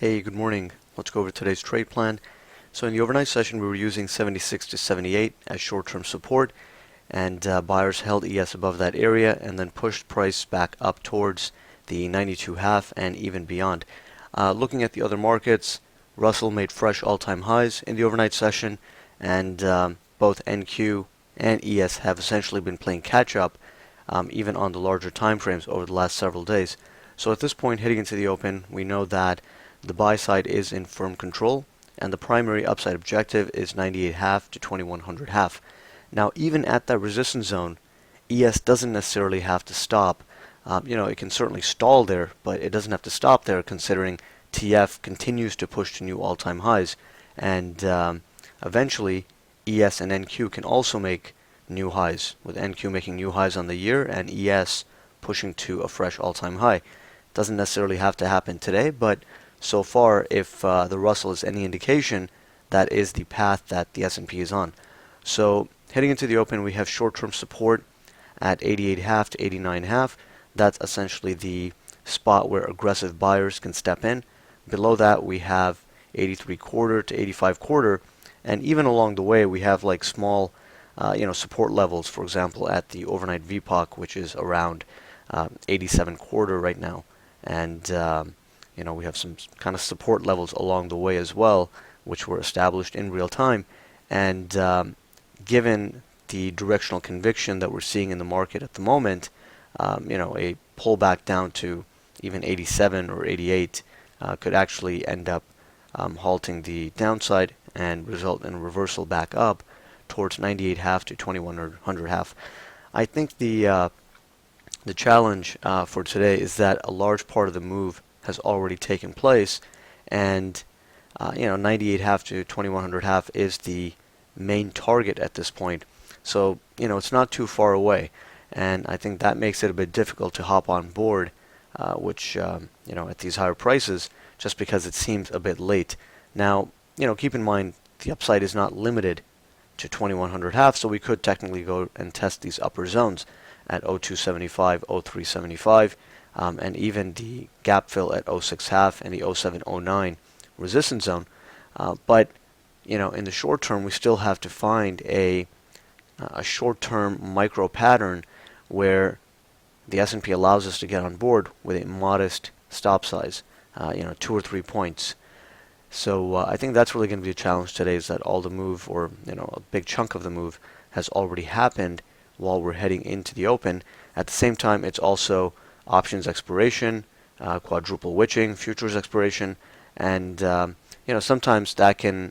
Hey, good morning. Let's go over today's trade plan. So in the overnight session, we were using 76 to 78 as short-term support, and buyers held ES above that area and then pushed price back up towards the 92.5 and even beyond. Looking at the other markets, Russell made fresh all-time highs in the overnight session, and both NQ and ES have essentially been playing catch-up, even on the larger time frames over the last several days. So at this point, heading into the open, we know that the buy side is in firm control, and the primary upside objective is 98.5 to 2100.5. Now, even at that resistance zone, ES doesn't necessarily have to stop. It can certainly stall there, but it doesn't have to stop there considering TF continues to push to new all-time highs, and eventually ES and NQ can also make new highs, with NQ making new highs on the year and ES pushing to a fresh all-time high. Doesn't necessarily have to happen today, but so far, if the Russell is any indication, that is the path that the S&P is on. So heading into the open, we have short-term support at 88.5 to 89.5. That's essentially the spot where aggressive buyers can step in. Below that, we have 83.25 to 85.25, and even along the way, we have like small, support levels. For example, at the overnight VPOC, which is around 87.25 right now, and we have some kind of support levels along the way as well, which were established in real time. And given the directional conviction that we're seeing in the market at the moment, a pullback down to even 87 or 88 could actually end up halting the downside and result in a reversal back up towards 98.5 to 2100.5. I think the challenge for today is that a large part of the move has already taken place, and 98.5 to 2100.5 is the main target at this point. So it's not too far away, and I think that makes it a bit difficult to hop on board, which at these higher prices, just because it seems a bit late. Now keep in mind the upside is not limited to 2100.5, so we could technically go and test these upper zones at 0275, 0375. And even the gap fill at 06.5 and the 0709 resistance zone. But in the short term, we still have to find a short-term micro pattern where the S&P allows us to get on board with a modest stop size, 2 or 3 points. So I think that's really going to be a challenge today, is that all the move, or a big chunk of the move, has already happened while we're heading into the open. At the same time, it's also options expiration, quadruple witching, futures expiration, and sometimes that can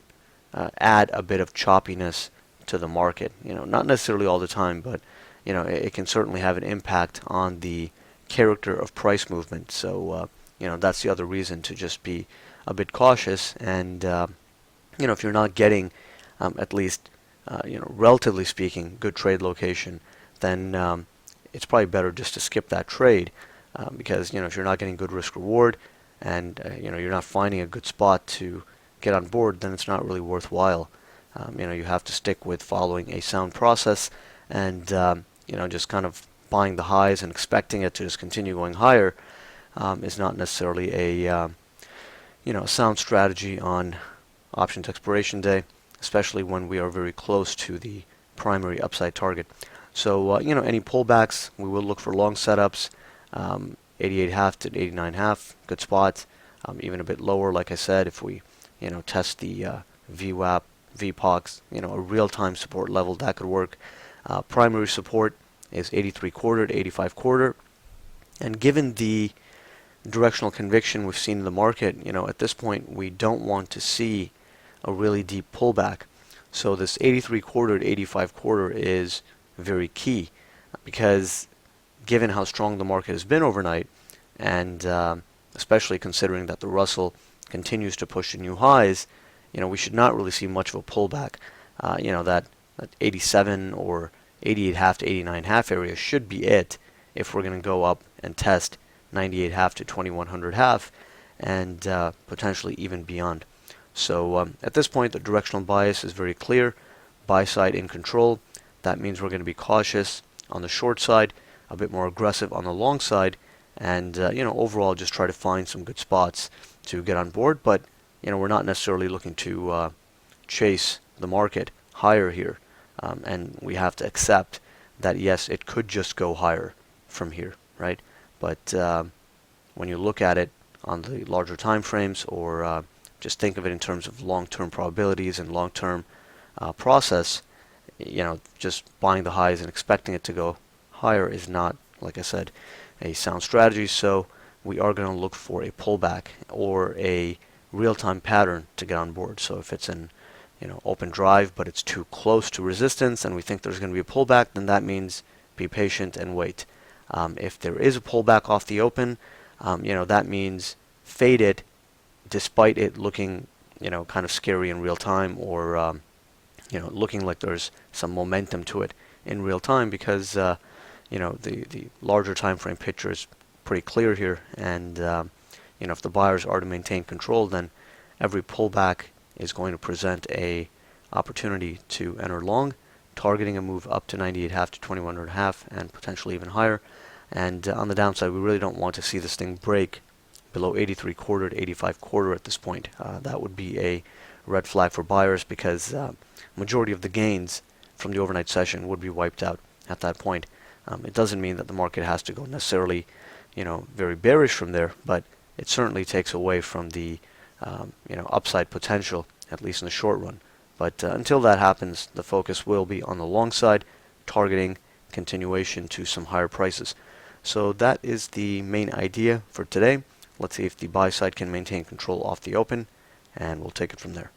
add a bit of choppiness to the market. Not necessarily all the time, but it can certainly have an impact on the character of price movement. So that's the other reason to just be a bit cautious. And if you're not getting at least relatively speaking good trade location, then it's probably better just to skip that trade, because if you're not getting good risk reward and you're not finding a good spot to get on board, then it's not really worthwhile. You have to stick with following a sound process, and just kind of buying the highs and expecting it to just continue going higher is not necessarily a sound strategy on options expiration day, especially when we are very close to the primary upside target. So any pullbacks, we will look for long setups. 88.5 to 89.5, good spot. Even a bit lower, like I said, if we test the VWAP, VPOCs, a real-time support level, that could work. Primary support is 83.25 to 85.25, and given the directional conviction we've seen in the market, at this point we don't want to see a really deep pullback. So this 83.25 to 85.25 is very key, because given how strong the market has been overnight, and especially considering that the Russell continues to push to new highs, we should not really see much of a pullback. That 87 or 88.5 to 89.5 area should be it if we're going to go up and test 98.5 to 2100.5, and potentially even beyond. So at this point, the directional bias is very clear. Buy side in control. That means we're going to be cautious on the short side, a bit more aggressive on the long side, and overall just try to find some good spots to get on board. But we're not necessarily looking to chase the market higher here, and we have to accept that yes, it could just go higher from here, right? But when you look at it on the larger time frames, or just think of it in terms of long-term probabilities and long-term process, just buying the highs and expecting it to go higher is not, like I said, a sound strategy. So we are going to look for a pullback or a real-time pattern to get on board. So if it's an open drive but it's too close to resistance and we think there's going to be a pullback, then that means be patient and wait. If there is a pullback off the open, that means fade it despite it looking kind of scary in real time, or looking like there's some momentum to it in real time, because the larger time frame picture is pretty clear here, and if the buyers are to maintain control, then every pullback is going to present a opportunity to enter long, targeting a move up to 98.5 to 21.5 and potentially even higher. And on the downside, we really don't want to see this thing break below 83.25 to 85.25 at this point. That would be a red flag for buyers, because majority of the gains from the overnight session would be wiped out at that point. It doesn't mean that the market has to go necessarily, very bearish from there, but it certainly takes away from the, upside potential, at least in the short run. But until that happens, the focus will be on the long side, targeting continuation to some higher prices. So that is the main idea for today. Let's see if the buy side can maintain control off the open, and we'll take it from there.